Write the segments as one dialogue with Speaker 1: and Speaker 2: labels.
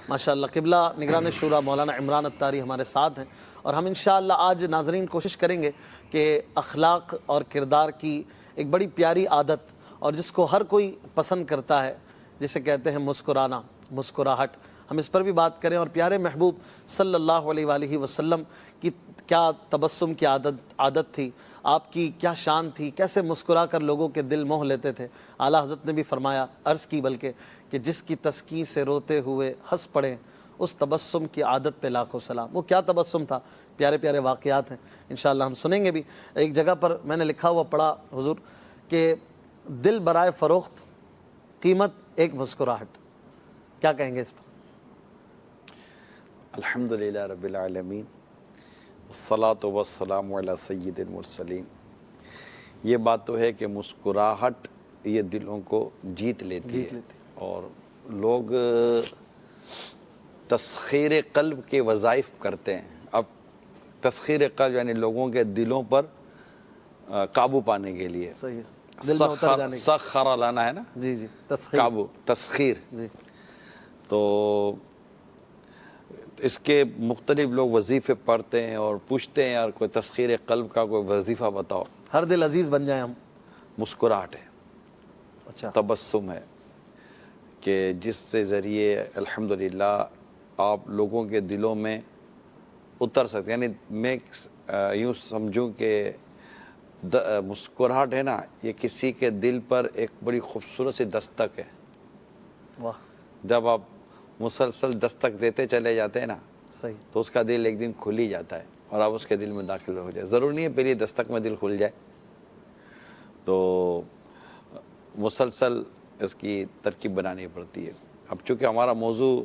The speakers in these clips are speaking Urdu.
Speaker 1: ماشاءاللہ قبلہ نگران شورا مولانا عمران اتاری ہمارے ساتھ ہیں، اور ہم انشاءاللہ آج ناظرین کوشش کریں گے کہ اخلاق اور کردار کی ایک بڑی پیاری عادت، اور جس کو ہر کوئی پسند کرتا ہے، جسے کہتے ہیں مسکرانا، مسکراہٹ، ہم اس پر بھی بات کریں، اور پیارے محبوب صلی اللہ علیہ وآلہ وسلم کی کیا تبسم کی عادت تھی، آپ کی کیا شان تھی، کیسے مسکرا کر لوگوں کے دل موہ لیتے تھے۔ اعلیٰ حضرت نے بھی فرمایا، عرض کی بلکہ، کہ جس کی تسکین سے روتے ہوئے ہنس پڑے، اس تبسم کی عادت پہ لاکھوں سلام۔ وہ کیا تبسم تھا، پیارے پیارے واقعات ہیں، انشاءاللہ ہم سنیں گے بھی۔ ایک جگہ پر میں نے لکھا ہوا پڑھا حضور کہ دل برائے فروخت، قیمت ایک مسکراہٹ، کیا کہیں گے اس پر؟
Speaker 2: الحمدللہ رب العالمین، والصلاة والسلام علی سید المرسلین۔ یہ بات تو ہے کہ مسکراہٹ یہ دلوں کو جیت لیتی ہے، اور لوگ تسخیر قلب کے وظائف کرتے ہیں۔ اب تسخیر قلب یعنی لوگوں کے دلوں پر قابو پانے کے لیے،
Speaker 1: صحیح ہے، دل میں اتر جانے کی،
Speaker 2: سخر لانا ہے نا،
Speaker 1: جی جی، تسخیر،
Speaker 2: قابو، تسخیر۔
Speaker 1: جی،
Speaker 2: تو اس کے مختلف لوگ وظیفے پڑھتے ہیں اور پوچھتے ہیں، اور کوئی تسخیر قلب کا کوئی وظیفہ بتاؤ۔
Speaker 1: ہر دل عزیز بن جائیں ہم۔
Speaker 2: مسکراہٹ ہے،
Speaker 1: اچھا،
Speaker 2: تبسم ہے، کہ جس سے ذریعے الحمدللہ آپ لوگوں کے دلوں میں اتر سکتے ہیں۔ یعنی میں یوں سمجھوں کہ مسکراہٹ ہے نا، یہ کسی کے دل پر ایک بڑی خوبصورت سی دستک ہے۔
Speaker 1: واہ،
Speaker 2: جب آپ مسلسل دستک دیتے چلے جاتے ہیں نا،
Speaker 1: صحیح،
Speaker 2: تو اس کا دل ایک دن کھل ہی جاتا ہے، اور آپ اس کے دل میں داخل ہو جائے۔ ضرور نہیں ہے پہلی دستک میں دل کھل جائے، تو مسلسل اس کی ترکیب بنانی پڑتی ہے۔ اب چونکہ ہمارا موضوع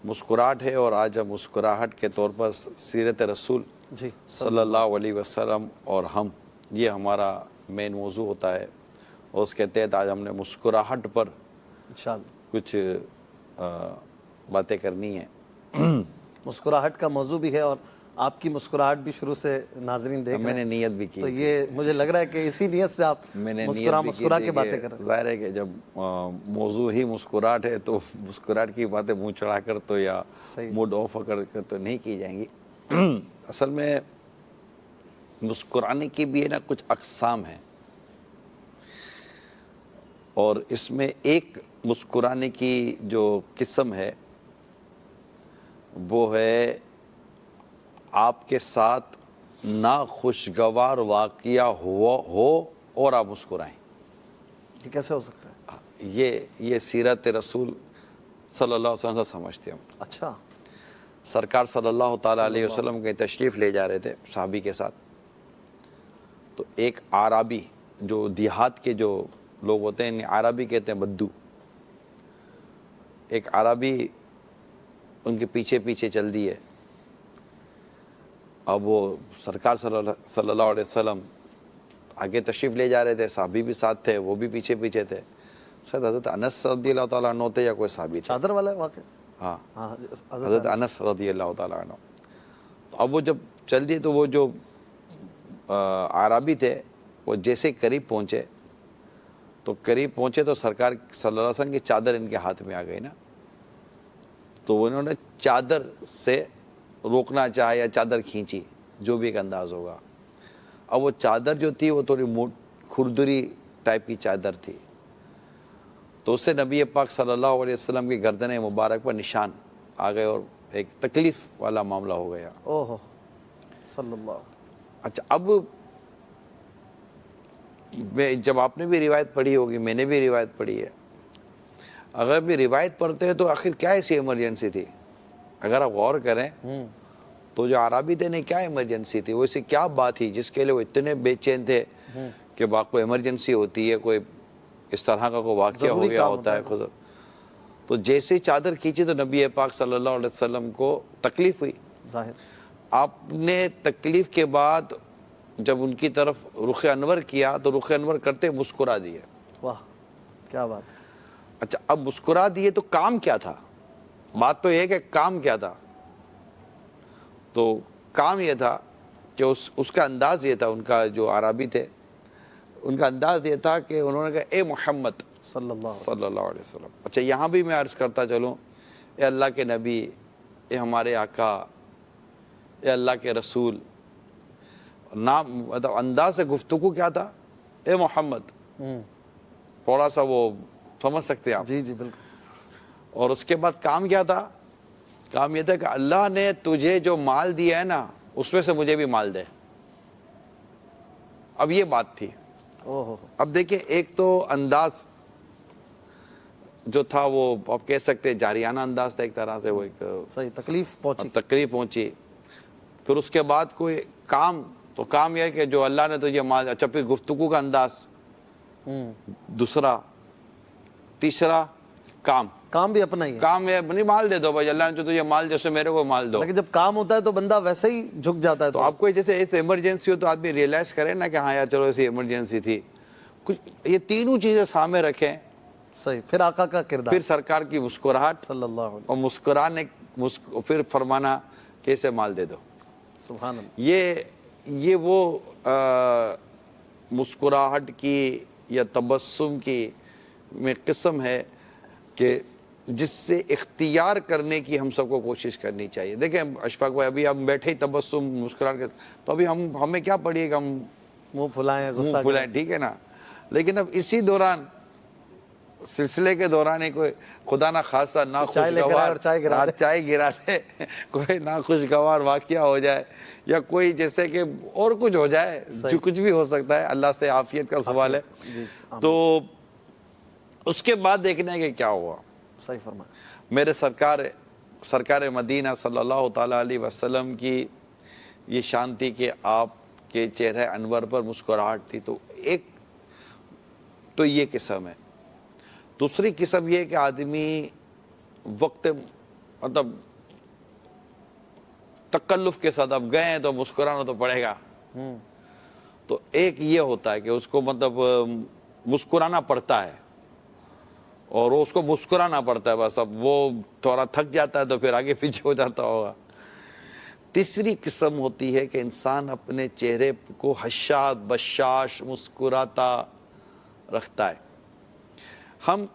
Speaker 2: مسکراہٹ ہے، اور آج ہم مسکراہٹ کے طور پر سیرت رسول
Speaker 1: جی،
Speaker 2: صلی اللہ علیہ وسلم اور ہم، یہ ہمارا مین موضوع ہوتا ہے، اور اس کے تحت آج ہم نے مسکراہٹ پر
Speaker 1: انشاءاللہ
Speaker 2: کچھ باتیں کرنی ہیں۔
Speaker 1: مسکراہٹ کا موضوع بھی ہے، اور آپ کی مسکراہٹ بھی شروع سے ناظرین دیکھ
Speaker 2: میں
Speaker 1: رہے
Speaker 2: نے
Speaker 1: ہیں،
Speaker 2: نیت بھی کی،
Speaker 1: تو یہ مجھے لگ رہا ہے کہ اسی نیت سے آپ
Speaker 2: میں نے
Speaker 1: مسکرا کے باتیں کر رہے ہیں۔
Speaker 2: ظاہر ہے کہ جب موضوع ہی مسکراہٹ ہے، تو مسکراہٹ کی باتیں منہ چڑھا کر تو یا موڈ آف کر تو نہیں کی جائیں گی۔ اصل میں مسکرانے کی بھی ہے نا کچھ اقسام ہیں، اور اس میں ایک مسکرانے کی جو قسم ہے وہ ہے آپ کے ساتھ ناخوشگوار واقعہ ہو اور آپ مسکرائیں۔
Speaker 1: یہ کیسے ہو سکتا ہے؟
Speaker 2: یہ سیرت رسول صلی اللہ علیہ وسلم سے سمجھتے ہیں۔
Speaker 1: اچھا،
Speaker 2: سرکار صلی اللہ تعالیٰ علیہ وسلم کے تشریف لے جا رہے تھے صحابی کے ساتھ، تو ایک عربی، جو دیہات کے جو لوگ ہوتے ہیں عربی کہتے ہیں بدو، ایک عربی ان کے پیچھے پیچھے چل دی ہے۔ اب وہ سرکار صلی اللہ علیہ وسلم آگے تشریف لے جا رہے تھے، صحابی بھی ساتھ تھے، وہ بھی پیچھے پیچھے تھے، شاید حضرت انس رضی اللہ تعالیٰ عنہ تھے یا کوئی صحابی تھے۔
Speaker 1: چادر والا واقعہ،
Speaker 2: ہاں،
Speaker 1: حضرت
Speaker 2: حضرت انس رضی اللہ تعالیٰ عنہ۔ تو اب وہ جب چل دیے تو وہ جو عربی تھے وہ جیسے قریب پہنچے تو سرکار صلی اللہ علیہ وسلم کی چادر ان کے ہاتھ میں آ گئی نا، تو انہوں نے چادر سے روکنا چاہا یا چادر کھینچی، جو بھی ایک انداز ہوگا۔ اب وہ چادر جو تھی وہ تھوڑی کھردری ٹائپ کی چادر تھی، تو اس سے نبی پاک صلی اللہ علیہ وسلم کی گردن مبارک پر نشان آ گئے، اور ایک تکلیف والا معاملہ ہو گیا۔
Speaker 1: اوہ صلی اللہ۔
Speaker 2: اچھا، اب جب آپ نے بھی روایت پڑھی ہوگی، میں نے بھی روایت پڑھی ہے، اگر بھی روایت پڑھتے ہیں تو آخر کیا ایسی ایمرجنسی تھی؟ اگر آپ غور کریں تو جو عربی تھے نہیں، کیا ایمرجنسی تھی؟ وہ ایسی کیا بات تھی جس کے لیے وہ اتنے بے چین تھے کہ کوئی ایمرجنسی ہوتی ہے، کوئی اس طرح کا کوئی واقعہ ہو گیا ہوتا ہے خود، تو جیسے چادر کھینچی تو نبی پاک صلی اللہ علیہ وسلم کو تکلیف ہوئی۔
Speaker 1: ظاہر،
Speaker 2: آپ نے تکلیف کے بعد جب ان کی طرف رخ انور کیا تو رخ انور کرتے مسکرا دیے۔
Speaker 1: واہ، کیا بات ہے۔
Speaker 2: اچھا، اب مسکرا دیے تو کام کیا تھا؟ بات تو یہ کہ کام کیا تھا؟ تو کام یہ تھا کہ اس کا انداز یہ تھا، ان کا جو عربی تھے ان کا انداز یہ تھا کہ انہوں نے کہا اے محمد
Speaker 1: صلی اللہ
Speaker 2: صلی اللہ علیہ وسلم۔ اچھا، یہاں بھی میں عرض کرتا چلوں، اے اللہ کے نبی، اے ہمارے آقا، اے اللہ کے رسول. نام مطلب انداز گفتگو کیا تھا؟ اے محمد. تھوڑا سا وہ سمجھ سکتے ہیں آپ.
Speaker 1: جی جی بالکل.
Speaker 2: اور اس کے بعد کام کیا تھا؟ کام یہ تھا کہ اللہ نے تجھے جو مال دیا ہے نا اس میں سے مجھے بھی مال دے. اب یہ بات تھی. اب دیکھیں ایک تو انداز جو تھا وہ آپ کہہ سکتے ہیں جاریانہ انداز تھا ایک طرح سے. وہ ایک
Speaker 1: صحیح تکلیف
Speaker 2: پہنچی. پھر اس کے بعد کوئی کام، تو کام یہ ہے کہ جو اللہ نے تجھے مال. اچھا پھر گفتگو کا انداز دوسرا. تیسرا کام
Speaker 1: بھی اپنا ہی ہے.
Speaker 2: کام ہے نہیں مال دے دو بھائی، اللہ نے جو تجھے مال جیسے میرے کو مال دو.
Speaker 1: لیکن جب کام ہوتا ہے تو بندہ ویسے ہی جھک جاتا ہے.
Speaker 2: تو آپ کو جیسے ایسے ایمرجنسی ہو تو آدمی ریئلائز کرے نا کہ ہاں یار چلو ایسی ایمرجنسی تھی. کچھ یہ تینوں چیزیں سامنے رکھیں.
Speaker 1: صحیح. پھر آقا کا کردار،
Speaker 2: پھر سرکار کی مسکراہٹ
Speaker 1: صلی اللہ علیہ
Speaker 2: اور مسکرانے پھر فرمانا کہ اسے مال دے دو.
Speaker 1: سبحان اللہ.
Speaker 2: یہ وہ مسکراہٹ کی یا تبسم کی میں قسم ہے کہ جس سے اختیار کرنے کی ہم سب کو کوشش کرنی چاہیے. دیکھیں اشفاق بھائی، ابھی ہم بیٹھے ہی تبسم مسکراہٹ کے تو ابھی ہمیں کیا پڑی ہے کہ ہم
Speaker 1: منہ پھلائیں، غصہ
Speaker 2: منہ پھلائیں، ٹھیک ہے نا. لیکن اب اسی دوران سلسلے کے دوران کوئی خدا نہ خاصہ ناخوشگوار چائے گرا دے، کوئی ناخوشگوار واقعہ ہو جائے یا کوئی جیسے کہ اور کچھ ہو جائے، جو کچھ بھی ہو سکتا ہے. اللہ سے عافیت کا سوال ہے. تو اس کے بعد دیکھنا ہے کہ کیا ہوا.
Speaker 1: صحیح فرمایا.
Speaker 2: میرے سرکار مدینہ صلی اللہ تعالیٰ علیہ وسلم کی یہ شان تھی کہ آپ کے چہرے انور پر مسکراہٹ تھی. تو ایک تو یہ قسم ہے. دوسری قسم یہ ہے کہ آدمی وقت مطلب تکلف کے ساتھ اب گئے ہیں تو مسکرانا تو پڑے گا. تو ایک یہ ہوتا ہے کہ اس کو مطلب مسکرانا پڑتا ہے اور اس کو مسکرانا پڑتا ہے بس. اب وہ تھوڑا تھک جاتا ہے تو پھر آگے پیچھے ہو جاتا ہوگا. تیسری قسم ہوتی ہے کہ انسان اپنے چہرے کو حشاد بشاش مسکراتا رکھتا ہے. ہم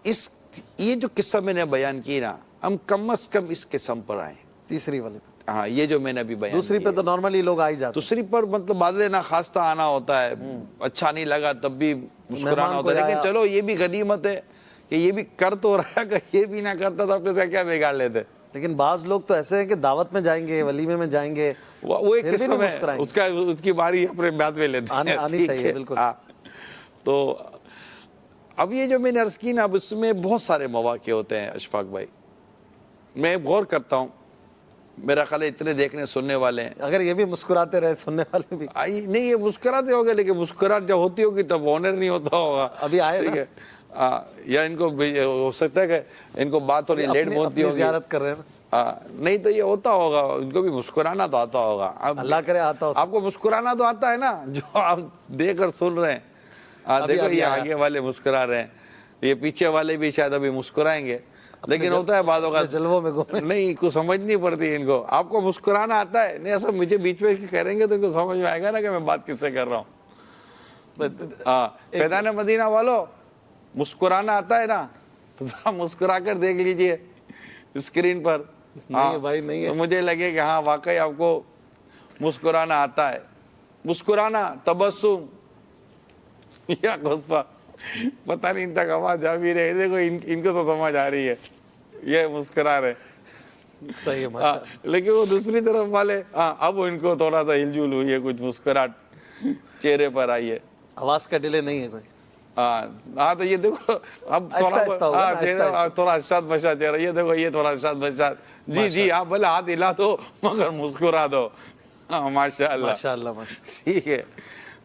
Speaker 2: یہ جو قسم میں نے بیان کی نا، ہم کم از کم اس قسم پر آئیں.
Speaker 1: تیسری والی پہ.
Speaker 2: ہاں یہ جو میں نے ابھی بیان
Speaker 1: دوسری پہ تو نارملی لوگ آ ہی جاتے.
Speaker 2: دوسری پر مطلب بادل ناخواستہ آنا ہوتا ہے، اچھا نہیں لگا تب بھی مسکرانا ہوتا ہے. لیکن چلو یہ بھی غنیمت ہے کہ یہ بھی کر تو رہا ہے، اگر یہ بھی نہ کرتا تو اپنے سے کیا بگاڑ لیتے.
Speaker 1: لیکن بعض لوگ تو ایسے ہیں کہ دعوت میں جائیں گے، ولیمے میں جائیں گے،
Speaker 2: وہ ایک قسم ہے، اس کی باری اپنے بعد میں لیتے ہیں.
Speaker 1: آنی چاہیے بالکل.
Speaker 2: تو اب یہ جو میں نے عرض کی نا، اب اس میں بہت سارے مواقع ہوتے ہیں اشفاق بھائی. میں غور کرتا ہوں، میرا خیال ہے اتنے دیکھنے سننے والے ہیں.
Speaker 1: اگر یہ بھی مسکراتے رہے سننے والے بھی
Speaker 2: نہیں، یہ مسکراتے ہوگے لیکن مسکراہٹ جب ہوتی ہوگی تب آنر نہیں ہوتا ہوگا.
Speaker 1: ابھی آئے
Speaker 2: ٹھیک ہے. یا ان کو ہو سکتا ہے کہ ان کو بات تھوڑی لیٹ پہنچتی ہوگی،
Speaker 1: زیارت کر رہے ہیں.
Speaker 2: نہیں تو یہ ہوتا ہوگا، ان کو بھی مسکرانا تو آتا ہوگا.
Speaker 1: اللہ کرے آتا ہو.
Speaker 2: آپ کو مسکرانا تو آتا ہے نا، جو آپ دیکھ کر سن رہے ہیں. دیکھو یہ آگے والے مسکرا رہے ہیں، یہ پیچھے والے بھی شاید ابھی مسکرائیں گے. لیکن ہوتا ہے بعضوں کا
Speaker 1: جلووں میں
Speaker 2: نہیں، کو سمجھ نہیں پڑتی ان کو. آپ کو مسکرانا آتا ہے نہیں، ایسا مجھے بیچ میں کریں گے تو ان کو سمجھ میں آئے گا نا کہ میں بات کس سے کر رہا ہوں. فیضان مدینہ والو، مسکرانا آتا ہے نا تو ذرا مسکرا کر دیکھ لیجئے اسکرین پر.
Speaker 1: بھائی نہیں ہے.
Speaker 2: مجھے لگے کہ ہاں واقعی آپ کو مسکرانا آتا ہے. مسکرانا، تبسم یا غصہ، پتہ نہیں ان تک آواز جا بھی رہے. دیکھو ان کو تو سمجھ آ رہی ہے، یہ مسکرا رہے.
Speaker 1: صحیح ہے.
Speaker 2: لیکن وہ دوسری طرف والے اب ان کو تھوڑا سا ہل جل ہوئی ہے، کچھ مسکراہٹ چہرے پر آئی ہے.
Speaker 1: آواز کا ڈیلے نہیں ہے کوئی.
Speaker 2: ہاں تو یہ دیکھو اب تھوڑا اشاد بشاد چہرہ. یہ دیکھو یہ تھوڑا اشاد بشاد. جی آپ بھلے ہاتھ ہلا دو مگر مسکرا دو. ماشاء اللہ
Speaker 1: ماشاء اللہ.
Speaker 2: ٹھیک ہے.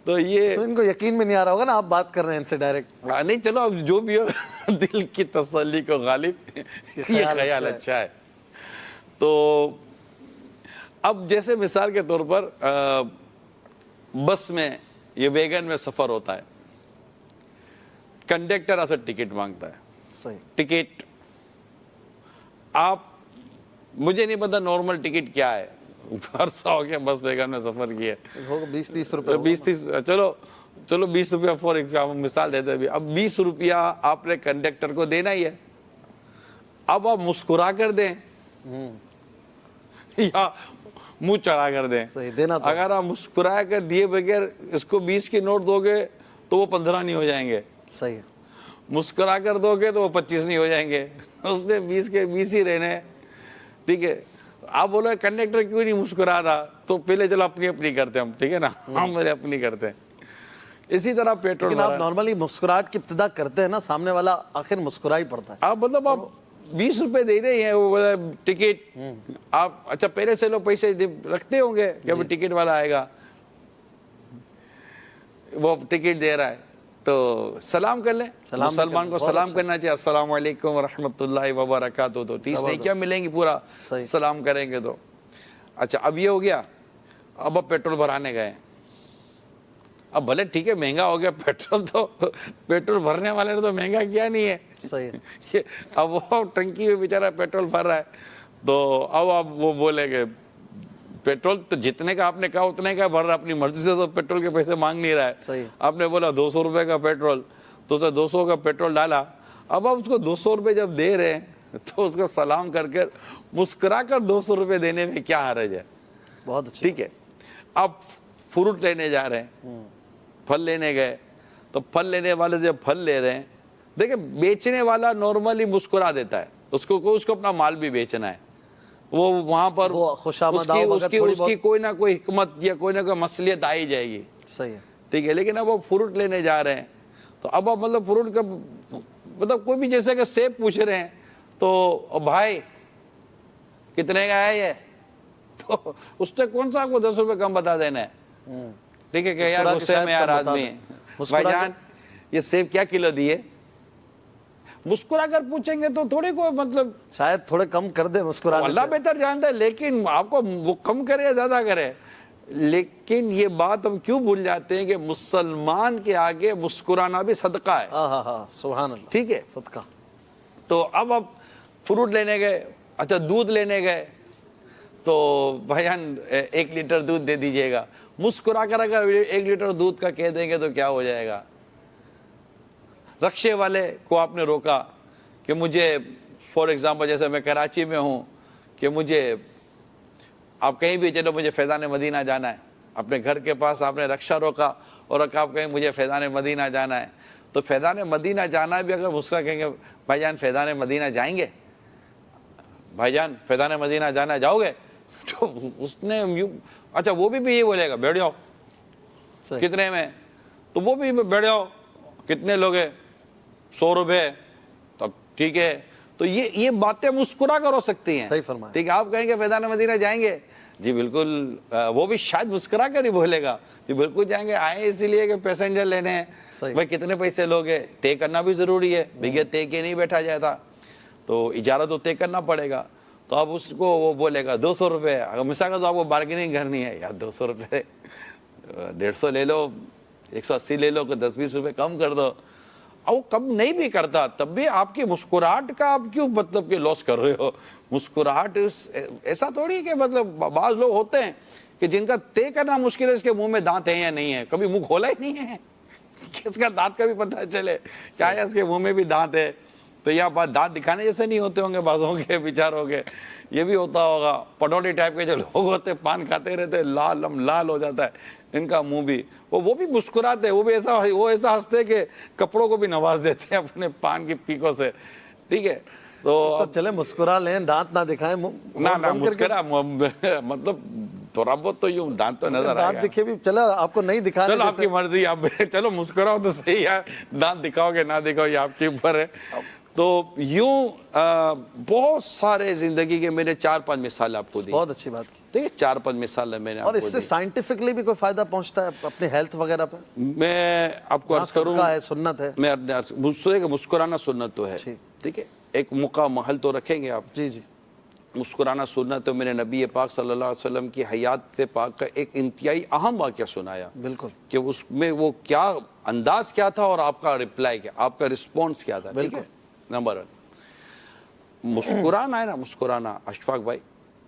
Speaker 2: تو یہ
Speaker 1: ان کو یقین میں نہیں آ رہا ہوگا نا آپ بات کر رہے ہیں ان سے ڈائریکٹ.
Speaker 2: نہیں چلو اب جو بھی ہو، دل کی تسلی کو غالب یہ خیال اچھا ہے. تو اب جیسے مثال کے طور پر بس میں یہ ویگن میں سفر ہوتا ہے، کنڈکٹر آپ سے ٹکٹ مانگتا ہے.
Speaker 1: صحیح.
Speaker 2: ٹکٹ آپ، مجھے نہیں پتا نارمل ٹکٹ کیا ہے، عرصہ ہو گیا بس ویگن میں سفر کیا ہے.
Speaker 1: 20-30 روپے.
Speaker 2: 20-30 چلو 20 روپیہ فور مثال دیتے ہیں. اب 20 روپیہ آپ نے کنڈکٹر کو دینا ہی ہے. اب آپ مسکرا کر دیں یا منہ چڑھا کر دیں.
Speaker 1: صحیح دینا تو
Speaker 2: اگر آپ مسکرا کر دیے بغیر اس کو 20 کے نوٹ دو گے تو وہ 15 نہیں ہو جائیں گے,
Speaker 1: صحیح ہے.
Speaker 2: مسکرا کر دو گے تو وہ 25 نہیں ہو جائیں گے, اس نے 20 کے 20 ہی رہنے. ٹھیک ہے, آپ بولو کنڈکٹر کیوں نہیں مسکرا تھا, تو پہلے چلو اپنی اپنی کرتے ہم, ٹھیک ہے نا, ہم میرے اپنی کرتے ہیں. اسی طرح پیٹرول
Speaker 1: لیکن آپ نارملی مسکراہٹ کی ابتدا کرتے ہیں نا, سامنے والا آخر مسکرا ہی پڑتا ہے.
Speaker 2: آپ مطلب آپ 20 روپے دے رہے ہیں وہ ٹکٹ, آپ اچھا پہلے سے لوگ پیسے رکھتے ہوں گے کہ ابھی ٹکٹ والا آئے گا, وہ ٹکٹ دے رہا ہے تو سلام کر لیں. مسلمان کو سلام کرنا چاہیے, السلام علیکم ورحمۃ اللہ وبرکاتہ, تو 30 نہیں کیا ملیں گی پورا سلام کریں گے تو. اچھا اب یہ ہو گیا, اب پیٹرول بھرانے گئے. اب بھلے ٹھیک ہے مہنگا ہو گیا پیٹرول, تو پیٹرول بھرنے والے نے تو مہنگا کیا نہیں ہے.
Speaker 1: صحیح ہے.
Speaker 2: اب وہ ٹنکی میں بیچارہ پیٹرول بھر رہا ہے, تو اب آپ وہ بولے کہ پیٹرول تو جتنے کا آپ نے کہا اتنے کا بھر رہا, اپنی مرضی سے تو پیٹرول کے پیسے مانگ نہیں رہا ہے.
Speaker 1: صحیح.
Speaker 2: آپ نے بولا 200 روپے کا پیٹرول, تو 200 کا پیٹرول ڈالا. اب آپ اس کو 200 روپے جب دے رہے ہیں تو اس کو سلام کر کر مسکرا کر 200 روپے دینے میں کیا حرج ہے.
Speaker 1: بہت اچھا.
Speaker 2: ٹھیک ہے, آپ فروٹ لینے جا رہے ہیں, پھل لینے گئے, تو پھل لینے والے جب پھل لے رہے ہیں, دیکھیں بیچنے والا نارملی مسکرا دیتا ہے, اس کو اپنا مال بھی بیچنا ہے, وہ وہاں پر اس کی کوئی نہ کوئی حکمت یا کوئی نہ کوئی مصلحت آئی جائے گی.
Speaker 1: صحیح ہے.
Speaker 2: ٹھیک ہے, لیکن اب وہ فروٹ لینے جا رہے ہیں, تو اب آپ مطلب فروٹ کا مطلب کوئی بھی جیسے کہ سیب پوچھ رہے ہیں, تو بھائی کتنے کا ہے یہ, تو اس نے کون سا آپ کو 10 روپے کم بتا دینا ہے. ٹھیک ہے کہ یار غصے میں یار آدمی ہے, بھائی جان یہ سیب کیا کلو دیے, مسکرا کر پوچھیں گے تو تھوڑی کوئی مطلب
Speaker 1: شاید تھوڑے کم کر دے مسکرانے سے.
Speaker 2: اللہ بہتر جانتا ہے, لیکن آپ کو وہ کم کرے یا زیادہ کرے. لیکن یہ بات ہم کیوں بھول جاتے ہیں کہ مسلمان کے آگے مسکرانا بھی صدقہ ہے.
Speaker 1: سبحان اللہ.
Speaker 2: ٹھیک ہے,
Speaker 1: صدقہ.
Speaker 2: تو اب آپ فروٹ لینے گئے, اچھا دودھ لینے گئے, تو بھائی جان 1 لیٹر دودھ دے دیجئے گا. مسکرا کر اگر 1 لیٹر دودھ کا کہہ دیں گے تو کیا ہو جائے گا. رکشے والے کو آپ نے روکا کہ مجھے فار ایگزامپل جیسے میں کراچی میں ہوں, کہ مجھے آپ کہیں بھی چلو مجھے فیضان مدینہ جانا ہے, اپنے گھر کے پاس آپ نے رکشہ روکا اور آپ کہیں مجھے فیضان مدینہ جانا ہے, تو فیضان مدینہ جانا بھی اگر مسکرا کہیں گے بھائی جان فیضان مدینہ جائیں گے, بھائی جان فیضان مدینہ جانا جاؤ گے, تو اس نے اچھا وہ بھی یہ بولے گا بیٹھ جاؤ کتنے میں, تو وہ بھی بیٹھ جاؤ کتنے لوگ ہیں 100 روپے, تب ٹھیک ہے. تو یہ باتیں مسکرا کر ہو سکتی ہیں.
Speaker 1: صحیح فرمایا.
Speaker 2: ٹھیک ہے, آپ کہیں گے فیضان مدینہ جائیں گے, جی بالکل, وہ بھی شاید مسکرا کر ہی بولے گا جی بالکل جائیں گے, آئے اسی لیے کہ پیسنجر لینے ہیں. بھائی کتنے پیسے لوگے, طے کرنا بھی ضروری ہے, بغیر طے کے نہیں بیٹھا جاتا, تو اجارہ تو طے کرنا پڑے گا. تو اب اس کو وہ بولے گا 200 روپے, اگر مثال کا تو آپ کو بارگیننگ کرنی ہے, یار 200 روپے 150 لے لو, 180 لے لو, کہ 10-20 روپے کم کر دو. اور وہ کم نہیں بھی کرتا تب بھی آپ کی مسکراہٹ کا آپ کیوں مطلب کہ لاس کر رہے ہو. مسکراہٹ ایسا تھوڑی کہ مطلب بعض لوگ ہوتے ہیں کہ جن کا طے کرنا مشکل ہے اس کے منہ میں دانت ہیں یا نہیں ہے, کبھی منہ کھولا ہی نہیں ہے کہ اس کا دانت کا بھی پتہ چلے, چاہے اس کے منہ میں بھی دانت ہے. تو یہ بات دانت دکھانے جیسے نہیں ہوتے ہوں گے بعضوں کے بیچاروں کے, یہ بھی ہوتا ہوگا. پٹوٹی ٹائپ کے جو لوگ ہوتے پان کھاتے رہتے, لال ہو جاتا ہے ان کا منہ بھی, وہ بھی مسکراتے, وہ بھی ایسا ہنستے کہ کپڑوں کو بھی نواز دیتے ہیں اپنے پان کی پیکوں سے. ٹھیک ہے, تو
Speaker 1: چلے مسکرا لیں, دانت نہ دکھائیں,
Speaker 2: نہ مسکرا مطلب تھوڑا بہت تو یوں دانت تو نظر آئے گا,
Speaker 1: دانت دکھے بھی چلو, آپ کو نہیں دکھانا,
Speaker 2: چلو آپ کی مرضی, آپ چلو مسکراؤ تو صحیح ہے, دانت دکھاؤ گے نہ دکھاؤ یہ آپ کے اوپر ہے. تو یوں بہت سارے زندگی کے میرے 4-5 مثال آپ کو دی.
Speaker 1: بہت اچھی بات کی.
Speaker 2: ٹھیک ہے, 4-5 مثال میں نے.
Speaker 1: اور اس سے سائنٹیفکلی بھی کوئی فائدہ پہنچتا ہے اپنے ہیلتھ وغیرہ پہ؟
Speaker 2: میں آپ کو عرض کروں,
Speaker 1: سنت ہے,
Speaker 2: میں مسکرانا سنت تو ہے. ٹھیک ہے, ایک مقام محل تو رکھیں گے آپ.
Speaker 1: جی جی,
Speaker 2: مسکرانا سنت تو میرے نبی پاک صلی اللہ علیہ وسلم کی حیات پاک کا ایک انتہائی اہم واقعہ سنایا.
Speaker 1: بالکل,
Speaker 2: کہ اس میں وہ کیا انداز کیا تھا اور آپ کا رپلائی کیا, آپ کا رسپونس کیا تھا. ٹھیک ہے, نمبر 1 مسکرانا ہے نا, مسکرانا اشفاق بھائی,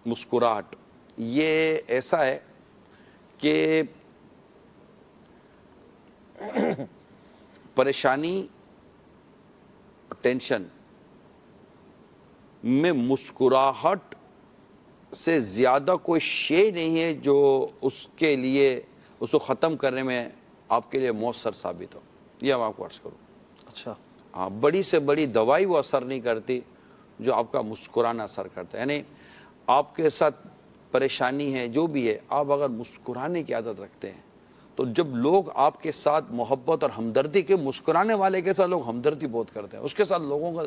Speaker 2: مسکراہٹ یہ ایسا ہے کہ پریشانی, ٹینشن میں مسکراہٹ سے زیادہ کوئی شے نہیں ہے جو اس کے لیے اس کو ختم کرنے میں آپ کے لیے مؤثر ثابت ہو. یہ میں آپ کو عرض کروں.
Speaker 1: اچھا.
Speaker 2: ہاں, بڑی سے بڑی دوائی وہ اثر نہیں کرتی جو آپ کا مسکرانا اثر کرتا ہے. یعنی آپ کے ساتھ پریشانی ہے جو بھی ہے, آپ اگر مسکرانے کی عادت رکھتے ہیں تو جب لوگ آپ کے ساتھ محبت اور ہمدردی کے, مسکرانے والے کے ساتھ لوگ ہمدردی بہت کرتے ہیں, اس کے ساتھ لوگوں کا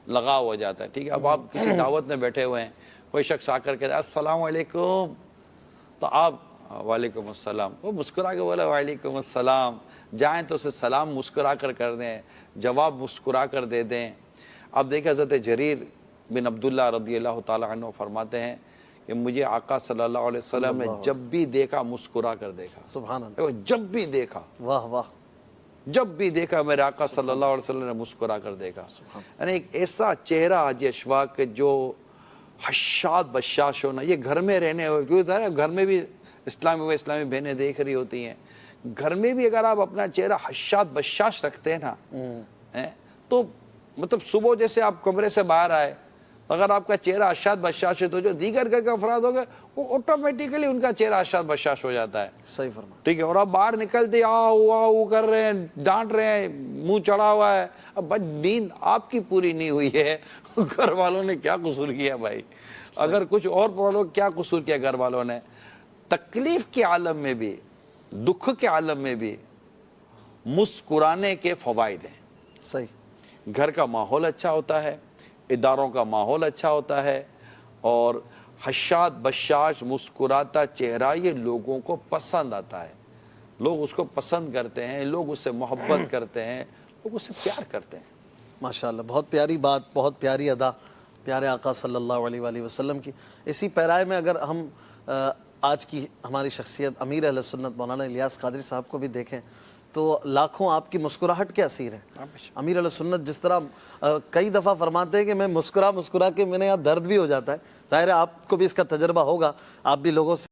Speaker 2: لگاؤ ہو جاتا ہے. ٹھیک ہے, اب آپ کسی دعوت میں بیٹھے ہوئے ہیں, کوئی شخص آ کر کہتا ہے السلام علیکم, تو آپ وعلیکم السلام, وہ مسکرا کے بولا وعلیکم السلام, جائیں تو اسے سلام مسکرا کر دیں, جواب مسکرا کر دے دیں. اب دیکھیں حضرت جریر بن عبداللہ رضی اللہ تعالیٰ عنہ فرماتے ہیں کہ مجھے آقا صلی اللہ علیہ وسلم نے جب بھی دیکھا مسکرا کر دیکھا.
Speaker 1: سبحان اللہ.
Speaker 2: جب بھی دیکھا,
Speaker 1: واہ واہ.
Speaker 2: جب بھی دیکھا میرے آقا صلی اللہ علیہ وسلم نے مسکرا کر دیکھا. یعنی ایک ایسا چہرہ حاجی اشفاق کے جو حشاد بشاش ہونا, یہ گھر میں رہنے ہوئے, کیونکہ گھر میں بھی اسلامی بہنیں دیکھ رہی ہوتی ہیں, گھر میں بھی اگر آپ اپنا چہرہ حشاد بشاش رکھتے ہیں نا, تو مطلب صبح جیسے آپ کمرے سے باہر آئے, اگر آپ کا چہرہ حشاد بشاش ہے تو جو دیگر گھر کے افراد ہو گئے وہ آٹومیٹیکلی ان کا چہرہ حشاد بشاش ہو جاتا ہے.
Speaker 1: صحیح فرما.
Speaker 2: ٹھیک ہے, اور آپ باہر نکلتے آؤ کر رہے ہیں, ڈانٹ رہے ہیں, منہ چڑھا ہوا ہے, اب بس نیند آپ کی پوری نہیں ہوئی ہے, گھر والوں نے کیا قصور کیا بھائی؟ اگر کچھ اور پڑھو کیا قصور کیا گھر والوں نے؟ تکلیف کے عالم میں بھی, دکھ کے عالم میں بھی مسکرانے کے فوائد ہیں.
Speaker 1: صحیح.
Speaker 2: گھر کا ماحول اچھا ہوتا ہے, اداروں کا ماحول اچھا ہوتا ہے, اور حشاد بشاش مسکراتا چہرہ یہ لوگوں کو پسند آتا ہے, لوگ اس کو پسند کرتے ہیں, لوگ اس سے محبت کرتے ہیں, لوگ اس سے پیار کرتے ہیں.
Speaker 1: ماشاءاللہ, بہت پیاری بات, بہت پیاری ادا پیارے آقا صلی اللہ علیہ وآلہ وسلم کی. اسی پیرائے میں اگر ہم آج کی ہماری شخصیت امیر اہل سنت مولانا الیاس قادری صاحب کو بھی دیکھیں تو لاکھوں آپ کی مسکراہٹ کے اسیر ہیں. امیر اہل سنت جس طرح کئی دفعہ فرماتے ہیں کہ میں مسکرا کے میرے یہاں درد بھی ہو جاتا ہے. ظاہر ہے آپ کو بھی اس کا تجربہ ہوگا, آپ بھی لوگوں سے